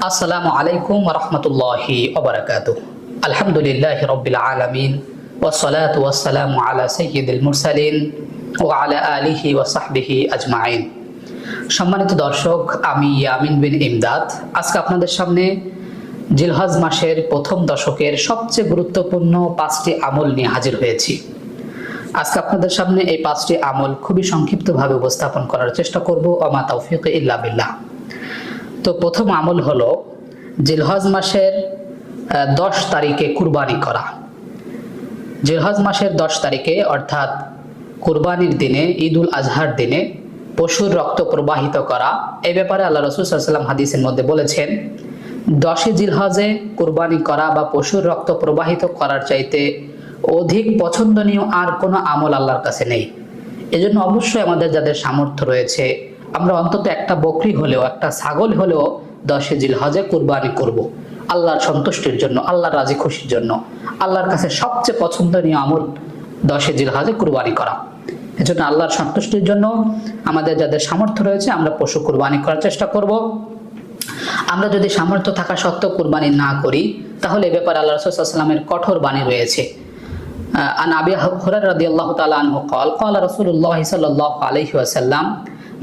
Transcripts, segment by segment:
আসসালামু আলাইকুম ওয়া রাহমাতুল্লাহি ওয়া বারাকাতুহু। আলহামদুলিল্লাহি রাব্বিল আলামিন ওয়াসসালাতু ওয়াসসালামু আলা সাইয়্যিদিল মুরসালিন ওয়া আলা আলিহি ওয়া সাহবিহি আজমাইন। সম্মানিত দর্শক, আমি ইয়ামিন বিন ইমদাদ আজকে আপনাদের সামনে জিলহজ মাসের প্রথম দশকের সবচেয়ে গুরুত্বপূর্ণ 5টি আমল নিয়ে হাজির হয়েছি। আজকে আপনাদের সামনে এই 5টি আমল খুবই সংক্ষিপ্তভাবে উপস্থাপন করার চেষ্টা করব। ওমা তাওফীক ইল্লা বিল্লাহ। তো প্রথম আমল হলো জিলহজ মাসের 10 তারিখে কুরবানি করা। জিলহজ মাসের 10 তারিখে অর্থাৎ কুরবানির দিনে, ঈদুল আজহার দিনে পশুর রক্ত প্রবাহিত করা। এই ব্যাপারে আল্লাহ রাসূল সাল্লাল্লাহু আলাইহি ওয়াসাল্লাম হাদিসের মধ্যে বলেছেন, 10 জিলহজে কুরবানি করা বা পশুর রক্ত প্রবাহিত করার চাইতে অধিক পছন্দনীয় আর কোনো আমল আল্লাহর কাছে নেই। এজন্য অবশ্যই আমাদের যাদের সামর্থ্য রয়েছে, আমরা অন্তত একটা বকরি হলেও, একটা ছাগল হলেও 10 জিলহজে কুরবানি করব আল্লাহর সন্তুষ্টির জন্য, আল্লাহর রাজি খুশির জন্য। আল্লাহর কাছে সবচেয়ে পছন্দনীয় আমল 10 জিলহজে কুরবানি করা। এজন্য আল্লাহর সন্তুষ্টির জন্য আমাদের যাদের সামর্থ্য রয়েছে আমরা পশু কুরবানি করার চেষ্টা করব। আমরা যদি সামর্থ্য থাকা সত্ত্বেও কুরবানি না করি, তাহলে এ ব্যাপারে আল্লাহ রাসূল সাল্লাল্লাহু আলাইহি ওয়াসাল্লামের কঠোর বাণী রয়েছে। আন আবি হুরায়রা রাদিয়াল্লাহু তাআলা আনহু قال قال رسول الله صلى الله عليه وسلم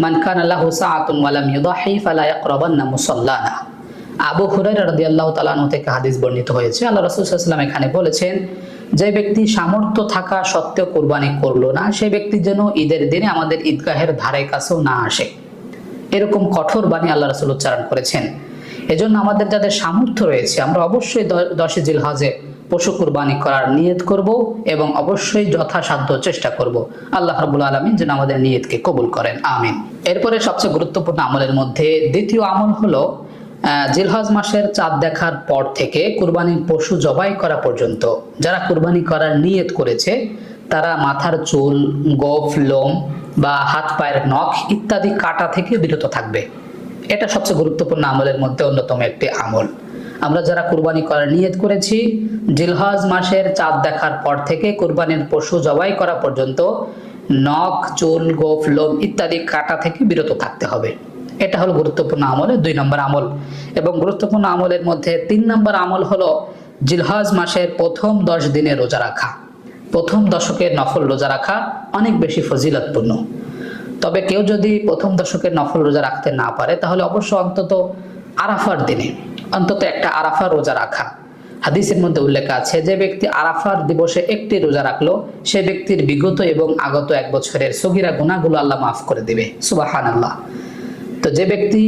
من كان له ساعة ولم يضحي فلا يقربن مصلانا। আবু হুরায়রা রাদিয়াল্লাহু তাআলা আনহু থেকে হাদিস বর্ণিত হয়েছে। আল্লাহ রাসূল সাল্লাল্লাহু আলাইহি ওয়াসাল্লাম এখানে বলেছেন, যে ব্যক্তি সামর্থ্য থাকা সত্ত্বেও কুরবানি করলো না, সেই ব্যক্তি যেন ঈদের দিনে আমাদের ঈদগাহের ধারে কাছেও না আসে। এরকম কঠোর বাণী আল্লাহ রাসূল উচ্চারণ করেছেন। এজন্য আমাদের যাদের সামর্থ্য রয়েছে আমরা অবশ্যই 10 জিলহজে পশু কুরবানি করার নিয়ত করব এবং অবশ্যই যথাসাধ্য চেষ্টা করব। আল্লাহ রাব্বুল আলামিন যেন আমাদের নিয়তকে কবুল করেন, আমিন। এরপরে সবচেয়ে গুরুত্বপূর্ণ আমলের মধ্যে দ্বিতীয় আমল হলো জিলহজ মাসের চাঁদ দেখার পর থেকে কুরবানির পশু জবাই করা পর্যন্ত যারা কুরবানি করার নিয়ত করেছে তারা মাথার চুল, গোঁফ, লোম বা হাত পায়ের নখ ইত্যাদি কাটা থেকে বিরত থাকবে। এটা সবচেয়ে গুরুত্বপূর্ণ আমলের মধ্যে অন্যতম একটি আমল। আমরা যারা কুরবানি করার নিয়ত করেছি, জিলহজ মাসের চাঁদ দেখার পর থেকে কুরবানির পশু জবাই করা পর্যন্ত নখ, চুল, গোঁফ, লোম ইত্যাদি কাটা থেকে বিরত থাকতে হবে। এটা হলো গুরুত্বপূর্ণ আমলের 2 নম্বর আমল। এবং গুরুত্বপূর্ণ আমলের মধ্যে 3 নম্বর আমল হলো জিলহজ মাসের প্রথম 10 দিনে রোজা রাখা। প্রথম দশকের নফল রোজা রাখা অনেক বেশি ফজিলতপূর্ণ। তবে কেউ যদি প্রথম দশকের নফল রোজা রাখতে না পারে, তাহলে অবশ্য অন্তত আরাফার দিনে অন্তত একটা আরাফার রোজা রাখা। হাদিসের মধ্যে উল্লেখ আছে, যে ব্যক্তি আরাফার দিবসে একটি রোজা রাখলো, সে ব্যক্তির বিগত এবং আগত 1 বছরের সগীরা গুনাহগুলো আল্লাহ মাফ করে দিবে। সুবহানাল্লাহ। তো যে ব্যক্তি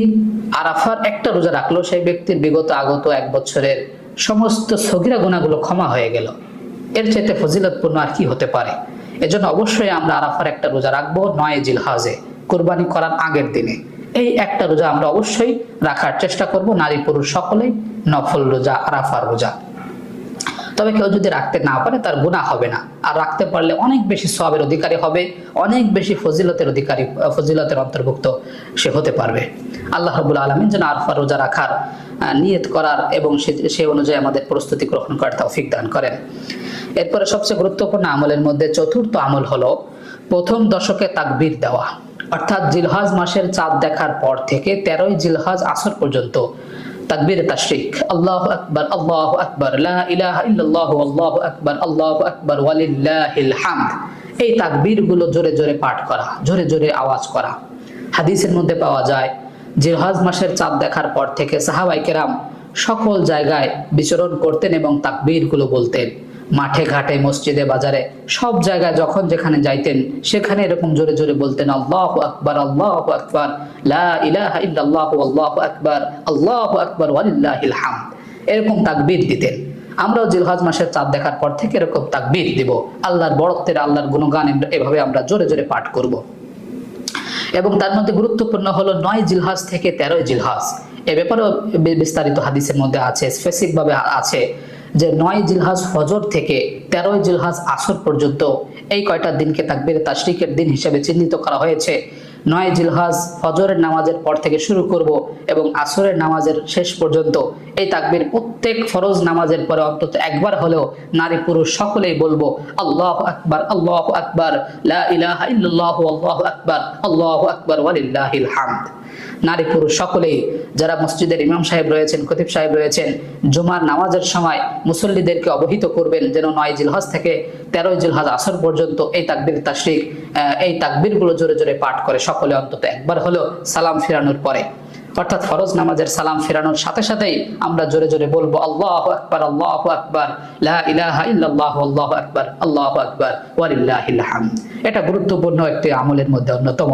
আরাফার একটা রোজা রাখলো, সেই ব্যক্তির বিগত আগত 1 বছরের সমস্ত সগীরা গুনাহগুলো ক্ষমা হয়ে গেল। এর চাইতে ফজিলতপূর্ণ আর কি হতে পারে? এজন্য অবশ্যই আমরা আরাফার একটা রোজা রাখবো 9 জিলহজে কুরবানি করার আগের দিনে। এই একটা রোজা আমরা অবশ্যই রাখার চেষ্টা করব, নারী পুরুষ সকলেই, নফল রোজা, আরাফার রোজা। তবে কেউ যদি রাখতে না পারে তার গুনাহ হবে না, আর রাখতে পারলে অনেক বেশি সওয়াবের অধিকারী হবে, অনেক বেশি ফজিলতের অধিকারী, ফজিলতের অন্তর্ভুক্ত সে হতে পারবে। আল্লাহ রাব্বুল আলামিন যেন আরাফার রোজা রাখার নিয়ত করার এবং সে অনুযায়ী আমাদের প্রস্তুতি গ্রহণ করার তৌফিক দান করেন। এরপরে সবচেয়ে গুরুত্বপূর্ণ আমলের মধ্যে চতুর্থ আমল হলো প্রথম দশকে তাকবীর দেওয়া। অর্থাৎ জিলহজ মাসের চাঁদ দেখার পর থেকে 13 জিলহজ আসর পর্যন্ত তাকবীরে তাশরিক, আল্লাহু আকবার, আল্লাহু আকবার, লা ইলাহা ইল্লাল্লাহু, আল্লাহু আকবার, আল্লাহু আকবার, ওয়ালিল্লাহিল হামদ, এই তাকবীরগুলো জোরে জোরে পাঠ করা, জোরে জোরে আওয়াজ করা। হাদিসের মধ্যে পাওয়া যায়, জিলহজ মাসের চাঁদ দেখার পর থেকে সাহাবায়ে কেরাম সকল জায়গায় বিচরণ করতেন এবং তাকবীরগুলো বলতেন। মাঠে ঘাটে, মসজিদে, বাজারে, সব জায়গায় যখন যেখানে যাইতেন সেখানে এরকম জোরে জোরে বলতেন, আল্লাহু আকবার, আল্লাহু আকবার, লা ইলাহা ইল্লাল্লাহু, আল্লাহু আকবার, আল্লাহু আকবার, ওয়ালিল্লাহিল হামদ, এরকম তাকবীর দিতেন। আমরাও জিলহজ মাসের চাঁদ দেখার পর থেকে এরকম তাকবীর দিব, আল্লাহর বড়ত্বের, আল্লাহর গুণগান এভাবে আমরা জোরে জোরে পাঠ করব। এবং তার মধ্যে গুরুত্বপূর্ণ হলো 9 জিলহজ থেকে 13 জিলহজ। এ ব্যাপারেও বিস্তারিত হাদিসের মধ্যে আছে, স্পেসিফিক ভাবে আছে যে 9 জিলহজ ফজর থেকে 13 জিলহজ আসর পর্যন্ত এই কয়টা দিনকে তাকবীরে তাশরিকের দিন হিসেবে চিহ্নিত করা হয়েছে। 9 জিলহজ ফজরের নামাজের পর থেকে শুরু করব এবং আসরের নামাজের শেষ পর্যন্ত এই তাকবীর প্রত্যেক ফরজ নামাজের পরে অন্তত একবার হলেও নারী পুরুষ সকলেই বলবো, আল্লাহু আকবার, আল্লাহু আকবার, লা ইলাহা ইল্লাল্লাহু, আল্লাহু আকবার, আল্লাহু আকবার, ওয়ালিল্লাহিল হামদ। নারী পুরুষ সকলেই যারা মসজিদের ইমাম সাহেব রয়েছেন, খতিব সাহেব রয়েছেন, জুমার নামাজের সময় মুসল্লিদেরকে অবহিত করবেন যেন 9 জিলহজ থেকে 13 জিলহজ আসর পর্যন্ত এই তাকবীর তাশরিক, এই তাকবীরগুলো জোরে জোরে পাঠ করে সকলে অন্তত একবার হলো সালাম ফিরানোর পরে, অর্থাৎ ফরজ নামাজের সালাম ফেরানোর সাথে সাথেই আমরা জোরে জোরে বলবো আল্লাহু আকবার, আল্লাহু আকবার, লা ইলাহা ইল্লাল্লাহ, আল্লাহু আকবার, আল্লাহু আকবার, ওয়া লিল্লাহিল হামদ। এটা গুরুত্বপূর্ণ একটি আমলের মধ্যে অন্যতম।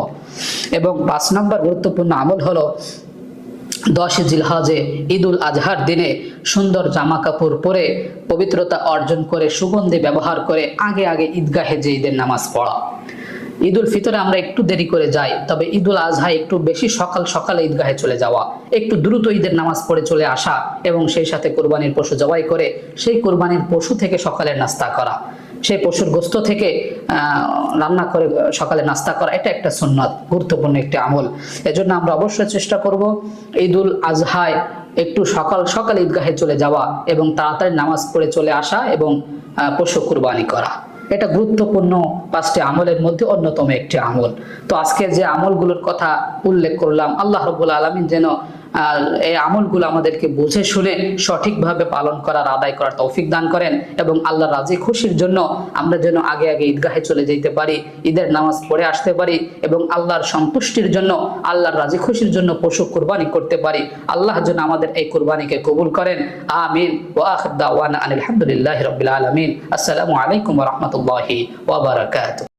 এবং 5 নম্বর গুরুত্বপূর্ণ আমল হলো 10 জিলহজে ঈদুল আজহার দিনে সুন্দর জামা কাপড় পরে পবিত্রতা অর্জন করে সুগন্ধি ব্যবহার করে আগে আগে ঈদগাহে যে ঈদের নামাজ পড়া। ঈদুল ফিতরে আমরা একটু দেরি করে যাই, তবে ঈদুল আজহায় একটু বেশি সকাল সকালে ঈদগাহে চলে যাওয়া, একটু দ্রুত ঈদের নামাজ পড়ে চলে আসা এবং সেই সাথে কোরবানির পশু জবাই করে সেই কোরবানির পশু থেকে সকালের নাস্তা করা, সেই পশুর গোস্ত থেকে রান্না করে সকালে নাস্তা করা, এটা একটা সুন্নাত, গুরুত্বপূর্ণ একটি আমল। এজন্য আমরা অবশ্যই চেষ্টা করব ঈদুল আজহায় একটু সকাল সকালে ঈদগাহে চলে যাওয়া এবং তাড়াতাড়ি নামাজ পড়ে চলে আসা এবং পশু কুরবানি করা। এটা গুরুত্বপূর্ণ 5টি আমলের মধ্যে অন্যতম একটি আমল। তো আজকে যে আমলগুলোর কথা উল্লেখ করলাম, আল্লাহ রাব্বুল আলামিন যেন এই আমলগুলো আমাদেরকে বুঝে শুনে সঠিকভাবে পালন করার, আদায় করার তৌফিক দান করেন এবং আল্লাহর রাজি খুশির জন্য আমরা যেন আগে আগে ঈদগাহে চলে যেতে পারি, ঈদের নামাজ পড়ে আসতে পারি এবং আল্লাহর সন্তুষ্টির জন্য, আল্লাহর রাজি খুশির জন্য পশু কুরবানি করতে পারি। আল্লাহ যেন আমাদের এই কুরবানিকে কবুল করেন। আমিন। ওয়া আখির দাওয়ানা আলহামদুলিল্লাহি রাব্বিল আলামিন। আসসালামু আলাইকুম ওয়া রাহমাতুল্লাহি ওয়া বারাকাতুহু।